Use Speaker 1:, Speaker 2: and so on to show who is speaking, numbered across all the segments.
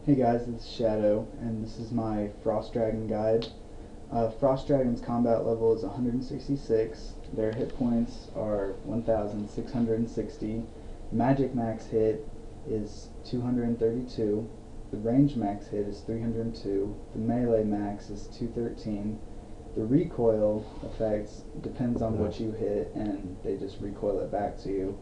Speaker 1: Hey guys, this is Shadow, and this is my Frost Dragon guide. Frost Dragon's combat level is 166, their hit points are 1660, magic max hit is 232, the range max hit is 302, the melee max is 213, the recoil effects depends on what you hit and they just recoil it back to you.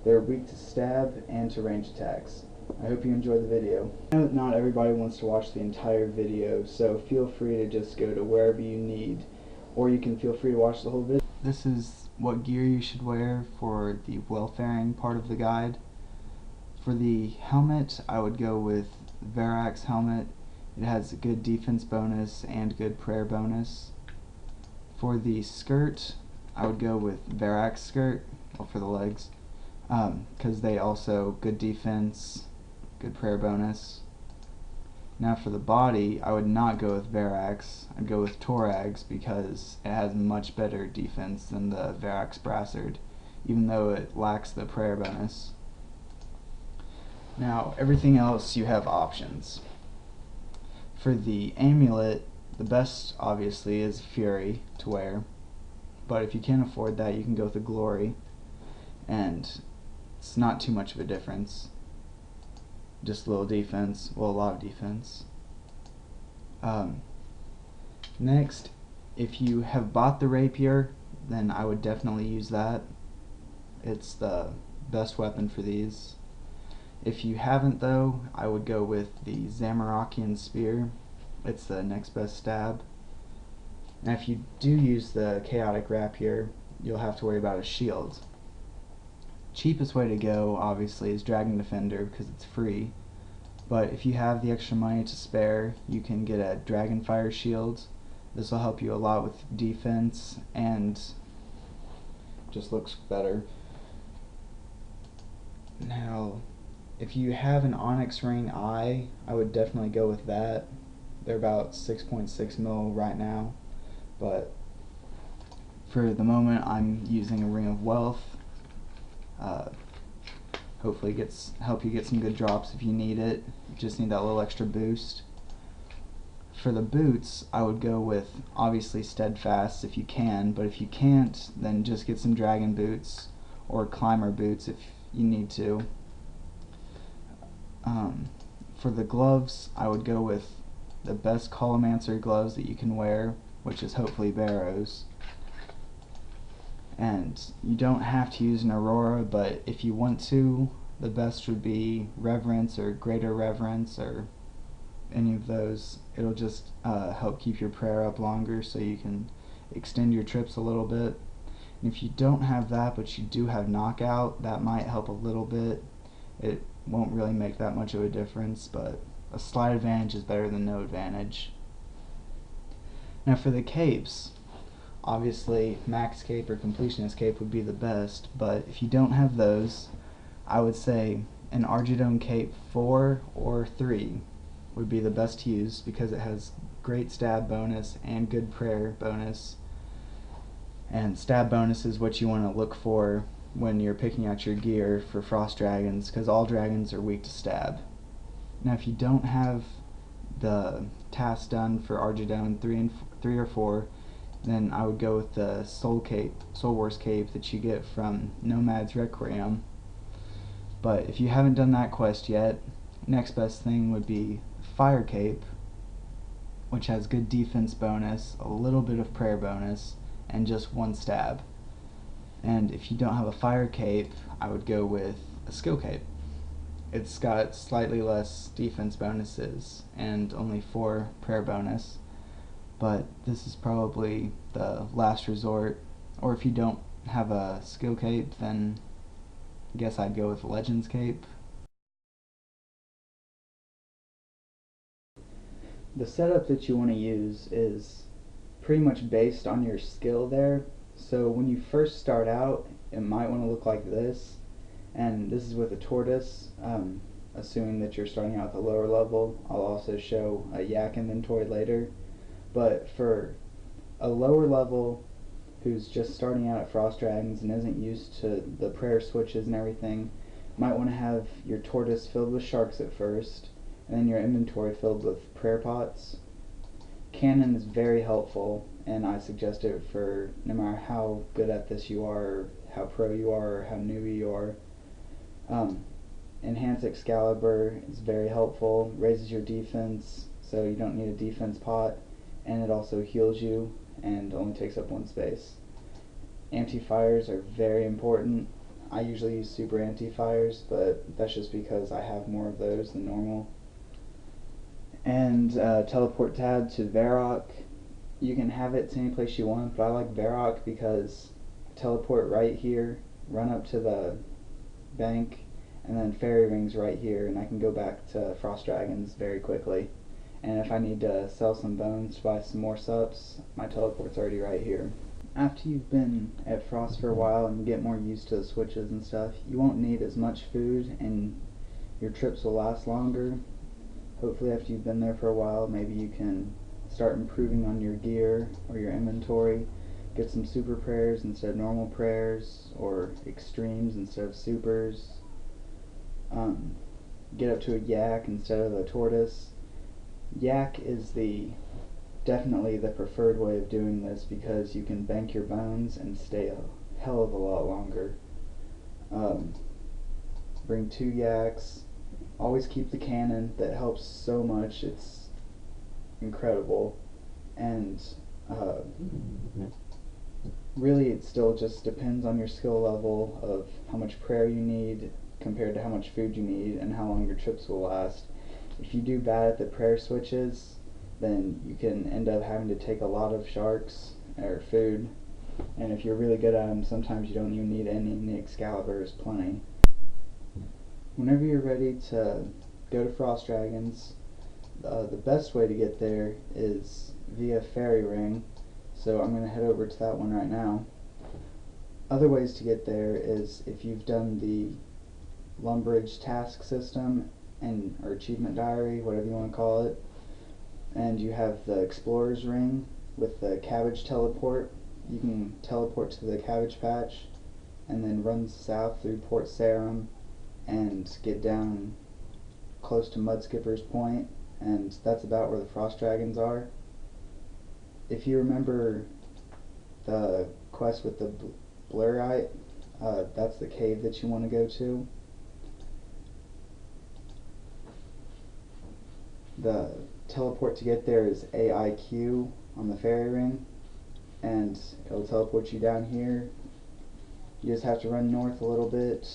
Speaker 1: They're weak to stab and to range attacks. I hope you enjoy the video. I know that not everybody wants to watch the entire video, so feel free to just go to wherever you need, or you can feel free to watch the whole video. This is what gear you should wear for the well-faring part of the guide. For the helmet, I would go with Varac's helmet. It has a good defense bonus and good prayer bonus. For the skirt, I would go with Varac's skirt, well, for the legs, because they also good defense, good prayer bonus. Now for the body, I would not go with Varac's, I'd go with Torag's because it has much better defense than the Varac's Brassard, even though it lacks the prayer bonus. Now everything else you have options. For the amulet, the best obviously is Fury to wear, but if you can't afford that you can go with the Glory, and it's not too much of a difference. Just a little defense, well, a lot of defense. Next, if you have bought the rapier, then I would definitely use that. It's the best weapon for these. If you haven't though, I would go with the Zamorakian spear. It's the next best stab. Now if you do use the chaotic rapier, you'll have to worry about a shield. Cheapest way to go obviously is Dragon Defender because it's free, but if you have the extra money to spare, you can get a Dragon Fire shield. This will help you a lot with defense and just looks better. Now if you have an Onyx Ring Eye, I would definitely go with that. They're about 6.6 mil right now, but for the moment I'm using a Ring of Wealth. Hopefully help you get some good drops if you need it. You just need that little extra boost. For the boots, I would go with obviously Steadfast if you can, but if you can't, then just get some Dragon boots or Climber boots if you need to. For the gloves, I would go with the best Colomancer gloves that you can wear, which is hopefully Barrows. And you don't have to use an Aurora, but if you want to, the best would be Reverence or Greater Reverence or any of those. It'll just help keep your prayer up longer so you can extend your trips a little bit. And if you don't have that but you do have Knockout, that might help a little bit. It won't really make that much of a difference, but a slight advantage is better than no advantage. Now for the capes, obviously Max Cape or Completionist Cape would be the best, but if you don't have those, I would say an Argidone Cape 4 or 3 would be the best to use because it has great stab bonus and good prayer bonus. And stab bonus is what you want to look for when you're picking out your gear for Frost Dragons, because all dragons are weak to stab. Now if you don't have the tasks done for Argidone 3 or 4, then I would go with the Soul Wars Cape that you get from Nomad's Requiem. But if you haven't done that quest yet, next best thing would be Fire Cape, which has good defense bonus, a little bit of prayer bonus, and just 1 stab. And if you don't have a Fire Cape, I would go with a Skill Cape. It's got slightly less defense bonuses and only 4 prayer bonus, but this is probably the last resort. Or if you don't have a Skill Cape, then I guess I'd go with Legends Cape. The setup that you want to use is pretty much based on your skill there. So when you first start out, it might want to look like this, and this is with a tortoise, assuming that you're starting out at the lower level. I'll also show a yak inventory later, but for a lower level who's just starting out at Frost Dragons and isn't used to the prayer switches and everything, might want to have your tortoise filled with sharks at first, and then your inventory filled with prayer pots. Canon is very helpful, and I suggest it for no matter how good at this you are, or how pro you are, or how newbie you are. Enhance Excalibur is very helpful, raises your defense, so you don't need a defense pot, and it also heals you and only takes up 1 space. Anti-fires are very important. I usually use super anti-fires, but that's just because I have more of those than normal. And teleport tab to Varrock. You can have it to any place you want, but I like Varrock because teleport right here, run up to the bank, and then fairy rings right here, and I can go back to Frost Dragons very quickly. And if I need to sell some bones to buy some more subs, my teleport's already right here. After you've been at Frost for a while and get more used to the switches and stuff, you won't need as much food and your trips will last longer. Hopefully after you've been there for a while, maybe you can start improving on your gear or your inventory, get some super prayers instead of normal prayers, or extremes instead of supers, get up to a yak instead of a tortoise. Yak is definitely the preferred way of doing this because you can bank your bones and stay a hell of a lot longer. Bring 2 yaks. Always keep the cannon. That helps so much. It's incredible. And really it still just depends on your skill level of how much prayer you need compared to how much food you need and how long your trips will last. If you do bad at the prayer switches, then you can end up having to take a lot of sharks or food, and if you're really good at them, sometimes you don't even need any, and the Excalibur is plenty. Whenever you're ready to go to Frost Dragons, the best way to get there is via Fairy Ring, so I'm going to head over to that one right now. Other ways to get there is if you've done the Lumbridge task system or achievement diary, whatever you want to call it, and you have the Explorer's Ring with the cabbage teleport. You can teleport to the cabbage patch and then run south through Port Sarum and get down close to Mudskipper's Point, and that's about where the Frost Dragons are. If you remember the quest with the Blurite, that's the cave that you want to go to. The teleport to get there is AIQ on the fairy ring, and it'll teleport you down here. You just have to run north a little bit.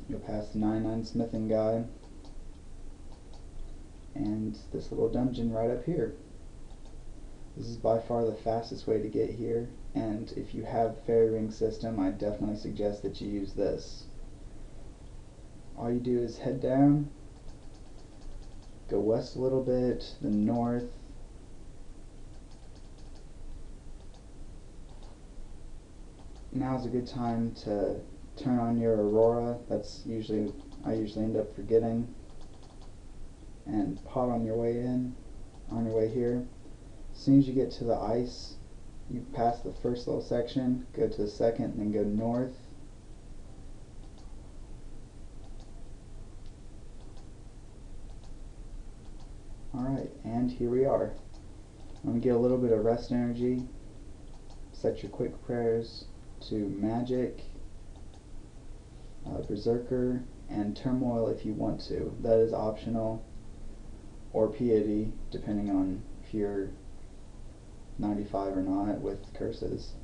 Speaker 1: You'll pass the 99 smithing guy and this little dungeon right up here. This is by far the fastest way to get here, and if you have fairy ring system, I definitely suggest that you use this. All you do is head down, go west a little bit, then north, now's a good time to turn on your Aurora. I usually end up forgetting, and pot on your way in, on your way here. As soon as you get to the ice, you pass the first little section, go to the second, and then go north. Alright, and here we are. I'm going to get a little bit of rest energy. Set your quick prayers to magic, berserker, and turmoil if you want to. That is optional, or piety, depending on if you're 95 or not with curses.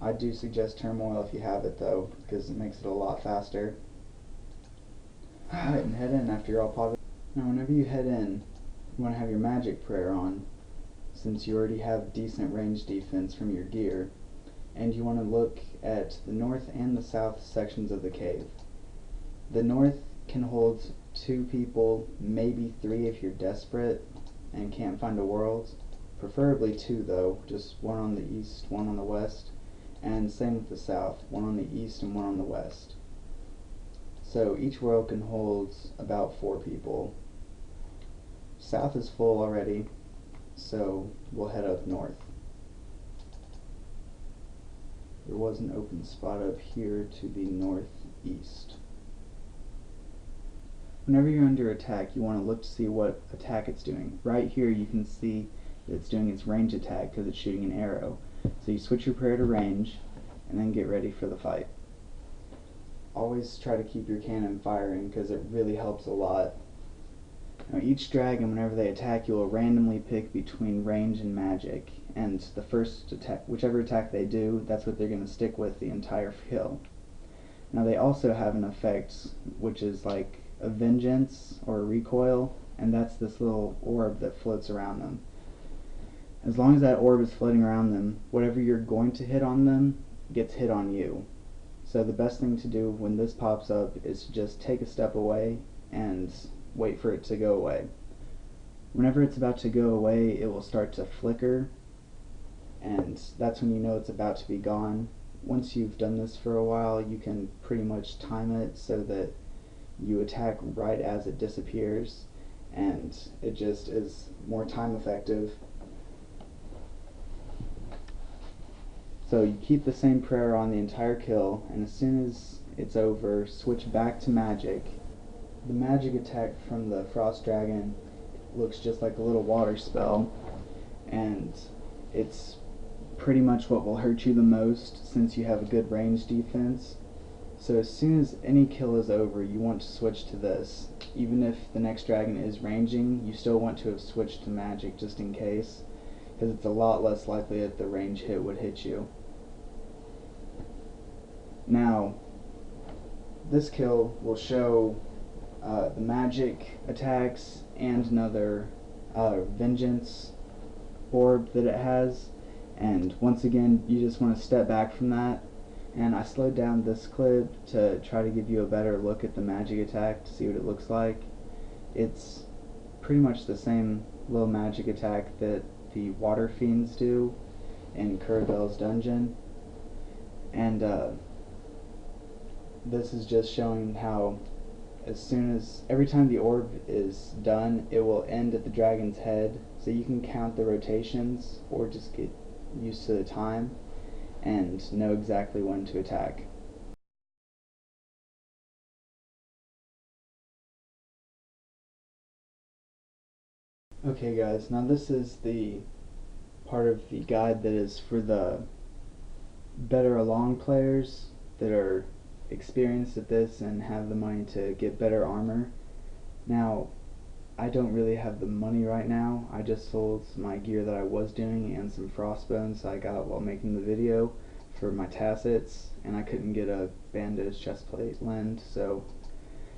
Speaker 1: I do suggest turmoil if you have it though, because it makes it a lot faster. Alright, and head in after you're all potted. Now whenever you head in, you want to have your magic prayer on, since you already have decent range defense from your gear, and you want to look at the north and the south sections of the cave. The north can hold 2 people, maybe 3 if you're desperate and can't find a world. Preferably 2 though, just 1 on the east, 1 on the west, and same with the south, 1 on the east and 1 on the west. So each world can hold about 4 people. South is full already, so we'll head up north. There was an open spot up here to the northeast. whenever you're under attack, you want to look to see what attack it's doing. Right here you can see that it's doing its range attack because it's shooting an arrow. So you switch your prayer to range and then get ready for the fight. Always try to keep your cannon firing because it really helps a lot. Now each dragon, whenever they attack, you will randomly pick between range and magic, and the first attack, whichever attack they do, that's what they're going to stick with the entire kill. Now they also have an effect which is like a vengeance or a recoil, and that's this little orb that floats around them. As long as that orb is floating around them, whatever you're going to hit on them gets hit on you. So the best thing to do when this pops up is to just take a step away and wait for it to go away. Whenever it's about to go away, it will start to flicker, and that's when you know it's about to be gone. Once you've done this for a while, you can pretty much time it so that you attack right as it disappears, and it just is more time effective. So you keep the same prayer on the entire kill, and as soon as it's over, switch back to magic. The magic attack from the frost dragon looks just like a little water spell, and it's pretty much what will hurt you the most since you have a good range defense. So as soon as any kill is over, you want to switch to this. Even if the next dragon is ranging, you still want to have switched to magic just in case, because it's a lot less likely that the range hit would hit you. Now, this kill will show the magic attacks and another vengeance orb that it has, and once again you just want to step back from that. And I slowed down this clip to try to give you a better look at the magic attack to see what it looks like. It's pretty much the same little magic attack that the water fiends do in Kurabel's dungeon, and this is just showing how every time the orb is done, it will end at the dragon's head, so you can count the rotations or just get used to the time and know exactly when to attack. Okay guys, now this is the part of the guide that is for the better along players that are experienced at this and have the money to get better armor. Now, I don't really have the money right now. I just sold my gear that I was doing and some frostbones I got while making the video for my tassets, and I couldn't get a bandage chestplate lend, so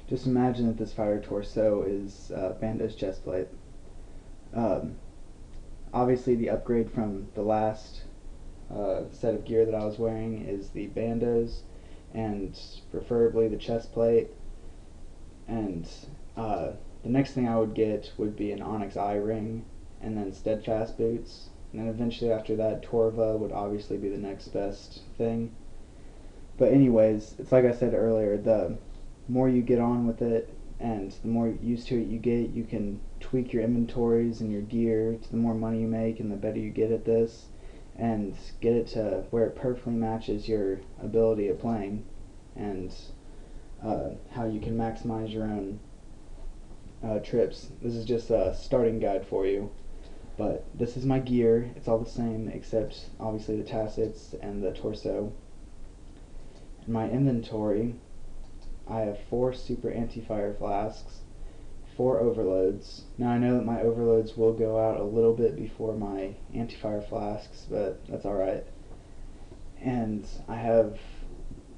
Speaker 1: just imagine that this fire torso is bandage chestplate. Obviously the upgrade from the last set of gear that I was wearing is the bandos, and preferably the chest plate, and the next thing I would get would be an onyx eye ring, and then steadfast boots, and then eventually after that Torva would obviously be the next best thing. But anyways, it's like I said earlier, the more you get on with it and the more used to it you get, you can tweak your inventories and your gear to the more money you make and the better you get at this, and get it to where it perfectly matches your ability at playing, and how you can maximize your own trips. This is just a starting guide for you, but this is my gear. It's all the same except obviously the tassets and the torso. In my inventory, I have 4 super anti-fire flasks, 4 overloads. Now I know that my overloads will go out a little bit before my anti-fire flasks, but that's alright. And I have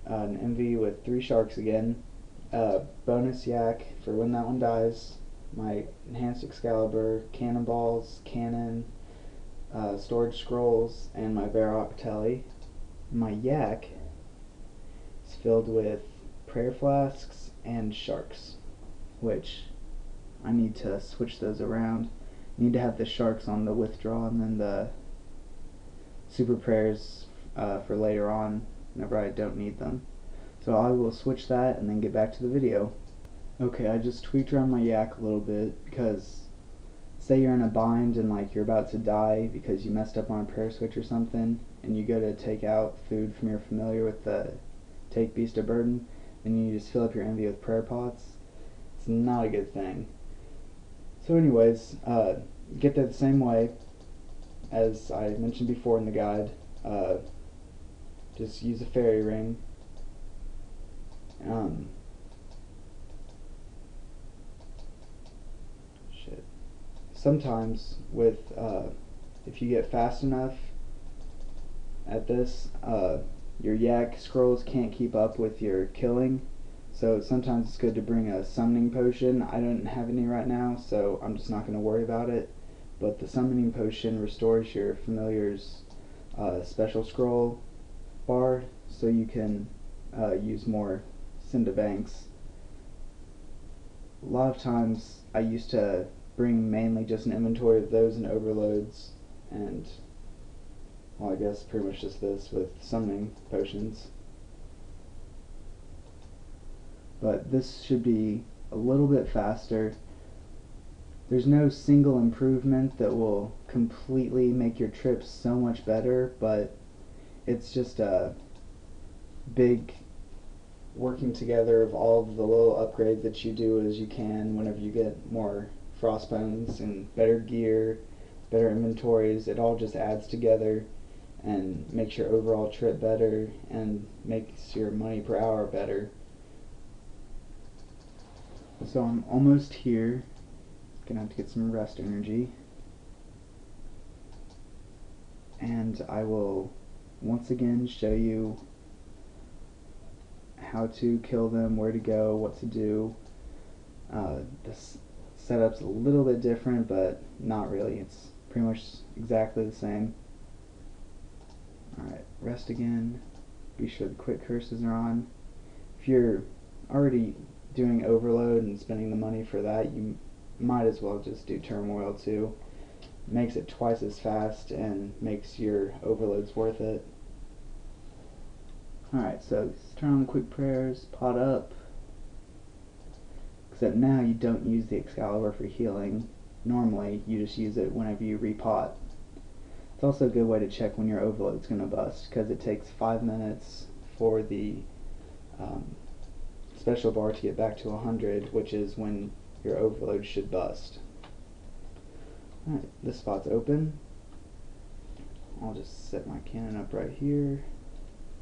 Speaker 1: an MV with 3 sharks again, bonus yak for when that one dies, my enhanced Excalibur, cannonballs, cannon, storage scrolls, and my Varrock telly. My yak is filled with prayer flasks and sharks, which I need to switch those around. I need to have the sharks on the withdraw and then the super prayers for later on whenever I don't need them. So I will switch that and then get back to the video. Okay, I just tweaked around my yak a little bit because say you're in a bind and like you're about to die because you messed up on a prayer switch or something, and you go to take out food from your familiar with the take beast of burden, and you just fill up your envy with prayer pots. It's not a good thing. So anyways, get that the same way as I mentioned before in the guide. Just use a fairy ring. Shit. Sometimes with if you get fast enough at this, your yak scrolls can't keep up with your killing. So sometimes it's good to bring a summoning potion. I don't have any right now, so I'm just not going to worry about it. But the summoning potion restores your familiar's special scroll bar, so you can use more Cinda Banks. A lot of times I used to bring mainly just an inventory of those and overloads, and well, I guess pretty much just this with summoning potions. But this should be a little bit faster. There's no single improvement that will completely make your trips so much better, but it's just a big working together of all of the little upgrades that you do as you can whenever you get more frostbones and better gear, better inventories. It all just adds together and makes your overall trip better and makes your money per hour better. So I'm almost here. Gonna have to get some rest energy. And I will once again show you how to kill them, where to go, what to do. This setup's a little bit different, but not really. It's pretty much exactly the same. Alright, rest again. Be sure the quick curses are on. If you're already doing overload and spending the money for that, you might as well just do turmoil too. Makes it twice as fast and makes your overloads worth it. Alright, so turn on the quick prayers, pot up. Except now you don't use the Excalibur for healing. Normally you just use it whenever you repot. It's also a good way to check when your overload's going to bust, because it takes 5 minutes for the special bar to get back to 100, which is when your overload should bust. Alright, this spot's open. I'll just set my cannon up right here.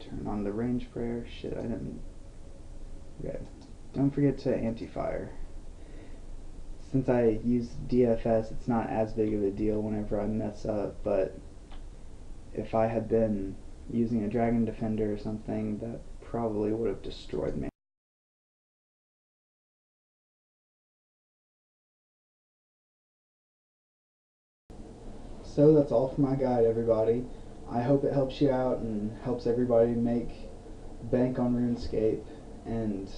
Speaker 1: Turn on the range prayer. Shit, I didn't. Okay. Don't forget to anti-fire. Since I use DFS, it's not as big of a deal whenever I mess up, but if I had been using a Dragon Defender or something, that probably would have destroyed me. So that's all for my guide, everybody. I hope it helps you out and helps everybody make bank on RuneScape, and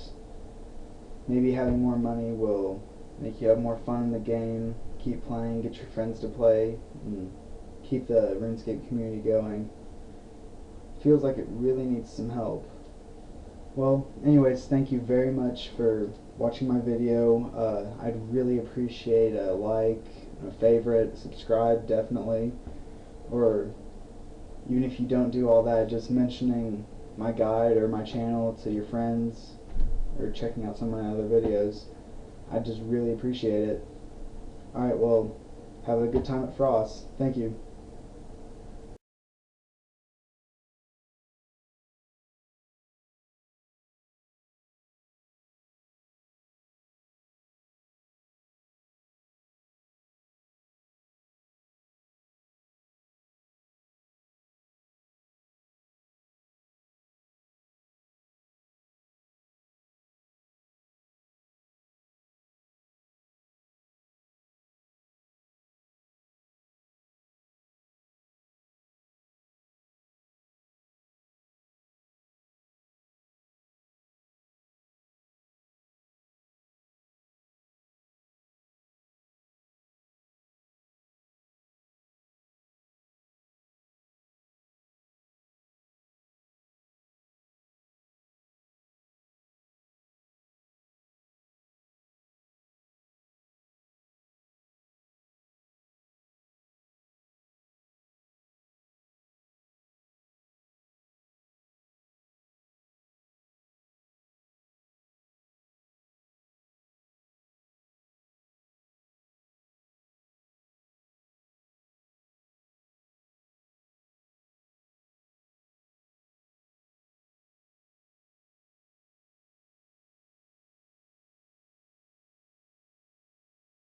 Speaker 1: maybe having more money will make you have more fun in the game, keep playing, get your friends to play, and keep the RuneScape community going. Feels like it really needs some help. Well, anyways, thank you very much for watching my video. I'd really appreciate a like, a favorite, subscribe definitely, or even if you don't do all that, just mentioning my guide or my channel to your friends or checking out some of my other videos. I just really appreciate it. Alright, well, have a good time at Frost. Thank you.